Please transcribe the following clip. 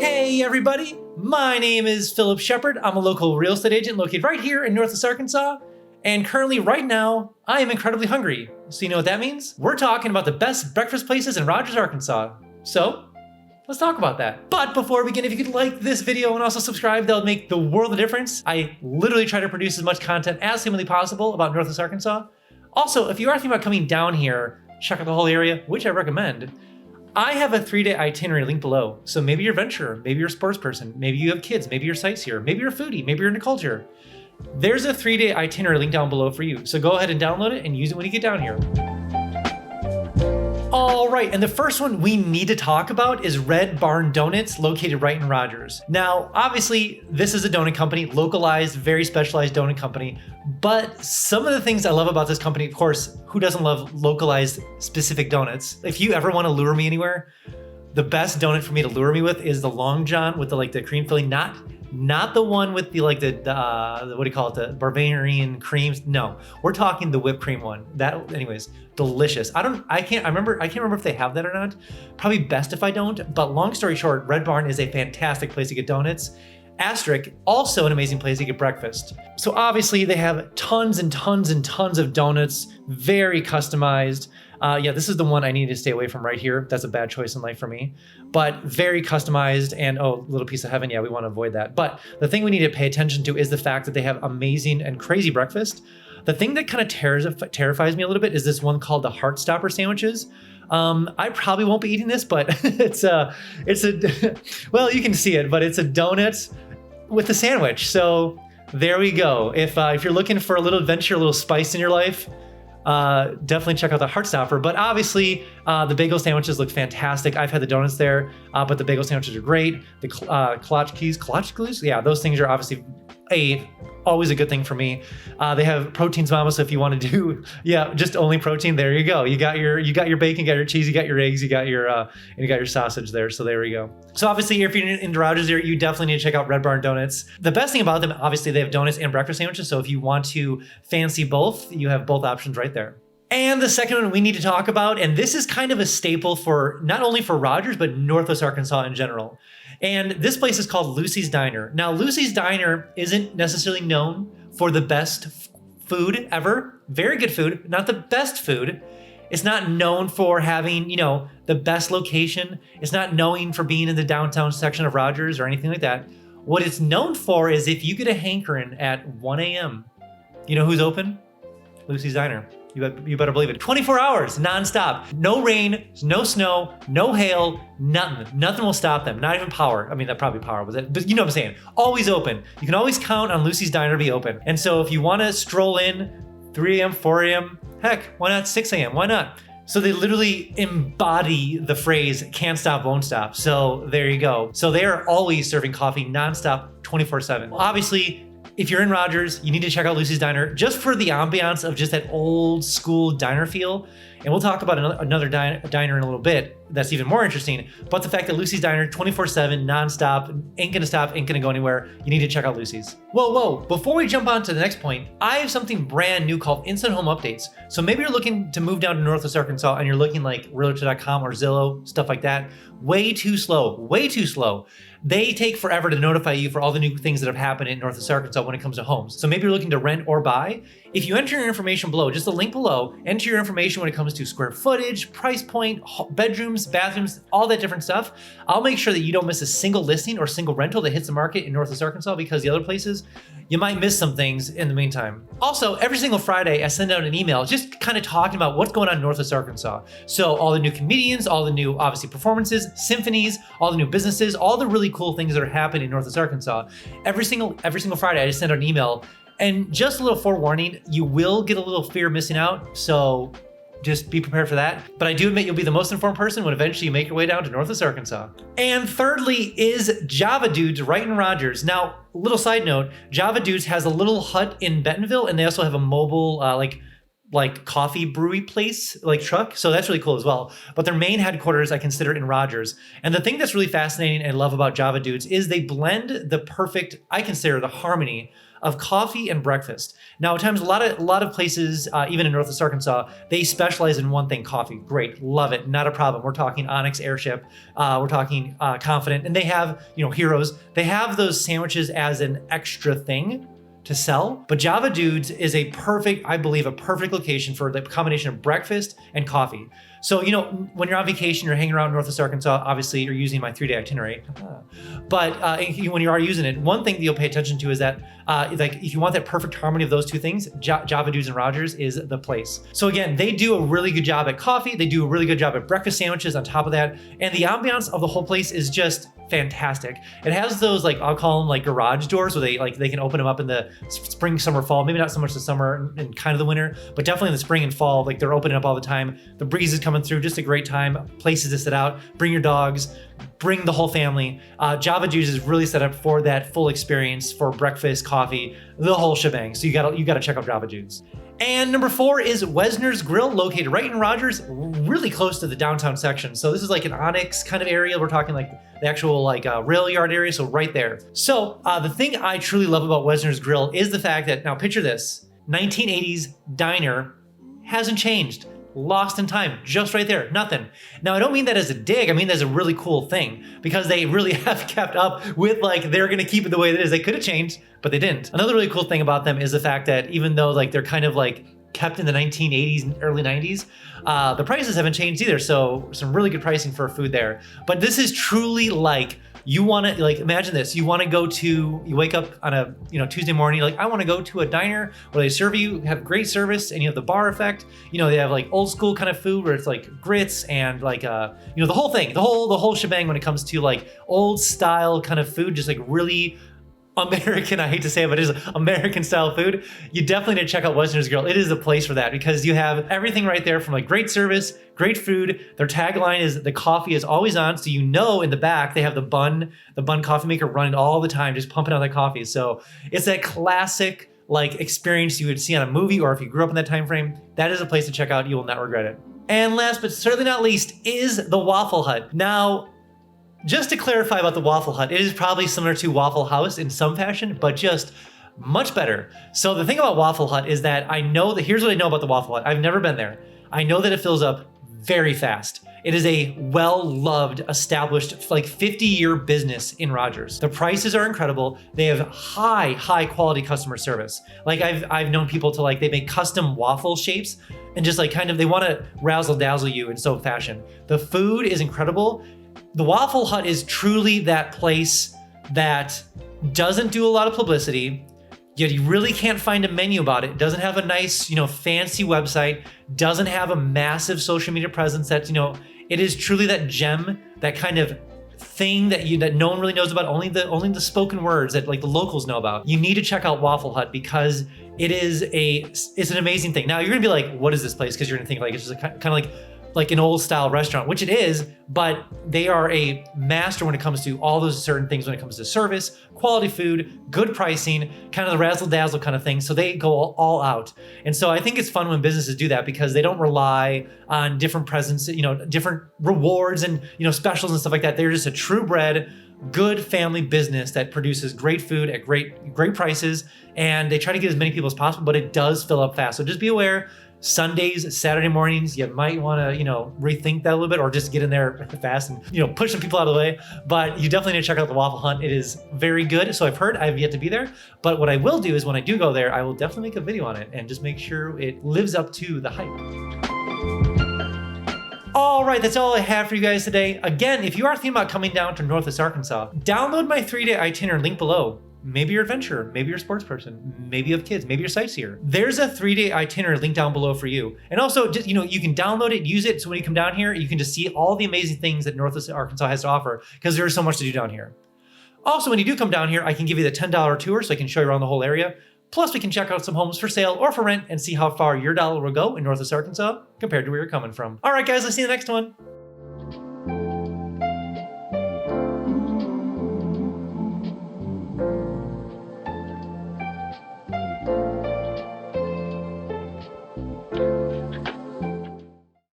Hey everybody, my name is Phillip Shepard. I'm a local real estate agent located right here in Northwest Arkansas. And currently right now, I am incredibly hungry. So you know what that means? We're talking about the best breakfast places in Rogers, Arkansas. So let's talk about that. But before we begin, if you could like this video and also subscribe, that'll make the world of difference. I literally try to produce as much content as humanly possible about Northwest Arkansas. Also, if you are thinking about coming down here, check out the whole area, which I recommend. I have a 3-day itinerary link below. So maybe you're a venturer, maybe you're a sports person, maybe you have kids, maybe you're a sightseer, maybe you're a foodie, maybe you're into culture. There's a 3-day itinerary link down below for you. So go ahead and download it and use it when you get down here. All right, and the first one we need to talk about is Red Barn Donuts, located right in Rogers. Now, obviously, this is a donut company, localized, very specialized donut company, but some of the things I love about this company, of course, who doesn't love localized specific donuts? If you ever want to lure me anywhere, the best donut for me to lure me with is the Long John with the cream filling, not the one with the what do you call it, the Bavarian creams. No, we're talking the whipped cream one. That, anyways, delicious. I can't remember if they have that or not. Probably best if I don't. But long story short, Red Barn is a fantastic place to get donuts. Asterisk, also an amazing place to get breakfast. So obviously they have tons and tons and tons of donuts, very customized. Yeah, this is the one I need to stay away from right here. That's a bad choice in life for me, but very customized and little piece of heaven. Yeah, we want to avoid that. But the thing we need to pay attention to is the fact that they have amazing and crazy breakfast. The thing that kind of terrifies me a little bit is this one called the Heartstopper sandwiches. I probably won't be eating this, but it's a well, you can see it, but it's a donut with a sandwich. So there we go. If you're looking for a little adventure, a little spice in your life, definitely check out the Heartstopper. But obviously, the bagel sandwiches look fantastic. I've had the donuts there, but the bagel sandwiches are great. The klatschkes, yeah, those things are obviously always a good thing for me. They have proteins mama, so if you want to do, just only protein, there you go. You got your bacon, you got your cheese, you got your eggs, you got your sausage there. So there we go. So obviously, if you're in Rogers here, you definitely need to check out Red Barn Donuts. The best thing about them, obviously, they have donuts and breakfast sandwiches. So if you want to fancy both, you have both options right there. And the second one we need to talk about, and this is kind of a staple for not only for Rogers, but Northwest Arkansas in general. And this place is called Lucy's Diner. Now, Lucy's Diner isn't necessarily known for the best food ever. Very good food, not the best food. It's not known for having, the best location. It's not known for being in the downtown section of Rogers or anything like that. What it's known for is if you get a hankering at 1 a.m., you know who's open? Lucy's Diner. You better believe it. 24 hours, nonstop. No rain, no snow, no hail, nothing. Nothing will stop them. Not even power. I mean, that probably power was it, but you know what I'm saying. Always open. You can always count on Lucy's Diner to be open. And so if you want to stroll in 3 a.m., 4 a.m., heck, why not 6 a.m.? Why not? So they literally embody the phrase, can't stop, won't stop. So there you go. So they are always serving coffee nonstop, 24/7. Obviously, if you're in Rogers, you need to check out Lucy's Diner just for the ambiance of just that old school diner feel. And we'll talk about another diner in a little bit that's even more interesting. But the fact that Lucy's Diner, 24/7, nonstop, ain't gonna stop, ain't gonna go anywhere. You need to check out Lucy's. Whoa, before we jump on to the next point, I have something brand new called Instant Home Updates. So maybe you're looking to move down to Northwest Arkansas and you're looking like Realtor.com or Zillow, stuff like that. Way too slow. They take forever to notify you for all the new things that have happened in Northwest Arkansas when it comes to homes. So maybe you're looking to rent or buy. If you enter your information below, just the link below, enter your information when it comes to square footage, price point, bedrooms, bathrooms, all that different stuff. I'll make sure that you don't miss a single listing or single rental that hits the market in Northwest Arkansas, because the other places, you might miss some things in the meantime. Also, every single Friday, I send out an email just kind of talking about what's going on in Northwest Arkansas. So all the new comedians, all the new, obviously, performances, symphonies, all the new businesses, all the really cool things that are happening in Northwest Arkansas. Every single Friday, I just send out an email. And just a little forewarning, you will get a little fear of missing out. So just be prepared for that. But I do admit you'll be the most informed person when eventually you make your way down to Northwest Arkansas. And thirdly is Java Dudes right in Rogers. Now, little side note, Java Dudes has a little hut in Bentonville, and they also have a mobile like coffee brewery place, like truck. So that's really cool as well. But their main headquarters I consider in Rogers. And the thing that's really fascinating and I love about Java Dudes is they blend the perfect, I consider the harmony of coffee and breakfast. Now, at times, a lot of places, even in Northwest Arkansas, they specialize in one thing: coffee. Great, love it, not a problem. We're talking Onyx Airship, we're talking Confident, and they have, Heroes. They have those sandwiches as an extra thing to sell. But Java Dudes is I believe, a perfect location for the combination of breakfast and coffee. So, when you're on vacation, you're hanging around Northwest Arkansas, obviously you're using my 3-day itinerary. But when you are using it, one thing that you'll pay attention to is that if you want that perfect harmony of those two things, Java Dudes and Rogers is the place. So again, they do a really good job at coffee. They do a really good job at breakfast sandwiches on top of that. And the ambiance of the whole place is just fantastic. It has those, I'll call them garage doors where they can open them up in the spring, summer, fall, maybe not so much the summer and kind of the winter, but definitely in the spring and fall, they're opening up all the time. The breeze is coming through, just a great time, places to sit out, bring your dogs, bring the whole family. Java Juice is really set up for that full experience for breakfast, coffee, the whole shebang. So you gotta check out Java Juice. And number 4 is Wesner's Grill, located right in Rogers, really close to the downtown section. So this is like an Onyx kind of area. We're talking the actual rail yard area, so right there. So the thing I truly love about Wesner's Grill is the fact that, now picture this, 1980s diner hasn't changed. Lost in time, just right there, nothing. Now, I don't mean that as a dig, I mean that as a really cool thing, because they really have kept up with they're gonna keep it the way it is. They could have changed, but they didn't. Another really cool thing about them is the fact that even though they're kind of kept in the 1980s and early 90s, the prices haven't changed either. So some really good pricing for food there. But this is truly you want to imagine this. You wake up on a Tuesday morning, I want to go to a diner where they serve you, have great service, and you have the bar effect. They have old school kind of food where it's grits and the whole thing, the whole shebang when it comes to old style kind of food, just really American, I hate to say it, but it is American style food. You definitely need to check out Wesner's Grill. It is a place for that because you have everything right there from great service, great food. Their tagline is the coffee is always on. So in the back, they have the bun coffee maker running all the time, just pumping out that coffee. So it's that classic experience you would see on a movie, or if you grew up in that time frame, that is a place to check out. You will not regret it. And last but certainly not least is the Waffle Hut. Now, just to clarify about the Waffle Hut, it is probably similar to Waffle House in some fashion, but just much better. So the thing about Waffle Hut is that here's what I know about the Waffle Hut. I've never been there. I know that it fills up very fast. It is a well-loved, established, 50-year business in Rogers. The prices are incredible. They have high quality customer service. I've known people to they make custom waffle shapes and just they want to razzle dazzle you in some fashion. The food is incredible. The Waffle Hut is truly that place that doesn't do a lot of publicity, yet you really can't find a menu about it. It doesn't have a nice, fancy website, doesn't have a massive social media presence that, it is truly that gem, that kind of thing that no one really knows about, only the spoken words that the locals know about. You need to check out Waffle Hut because it's an amazing thing. Now you're gonna be like, what is this place? Because you're gonna think it's just kind of like an old style restaurant, which it is, but they are a master when it comes to all those certain things, when it comes to service, quality food, good pricing, kind of the razzle dazzle kind of thing. So they go all out. And so I think it's fun when businesses do that because they don't rely on different presents, different rewards and, specials and stuff like that. They're just a true bred, good family business that produces great food at great prices. And they try to get as many people as possible, but it does fill up fast. So just be aware. Sundays, Saturday mornings, you might want to, rethink that a little bit or just get in there fast and, push some people out of the way. But you definitely need to check out the Waffle Hut. It is very good. So I've heard, I've yet to be there. But what I will do is when I do go there, I will definitely make a video on it and just make sure it lives up to the hype. All right, that's all I have for you guys today. Again, if you are thinking about coming down to Northwest Arkansas, download my 3-day itinerary link below. Maybe you're an adventurer, maybe you're a sports person, maybe you have kids, maybe you're a sightseer. There's a 3-day itinerary link down below for you. And also, just, you can download it, use it, so when you come down here, you can just see all the amazing things that Northwest Arkansas has to offer, because there's so much to do down here. Also, when you do come down here, I can give you the $10 tour so I can show you around the whole area. Plus, we can check out some homes for sale or for rent and see how far your dollar will go in Northwest Arkansas compared to where you're coming from. All right, guys, let's see you in the next one.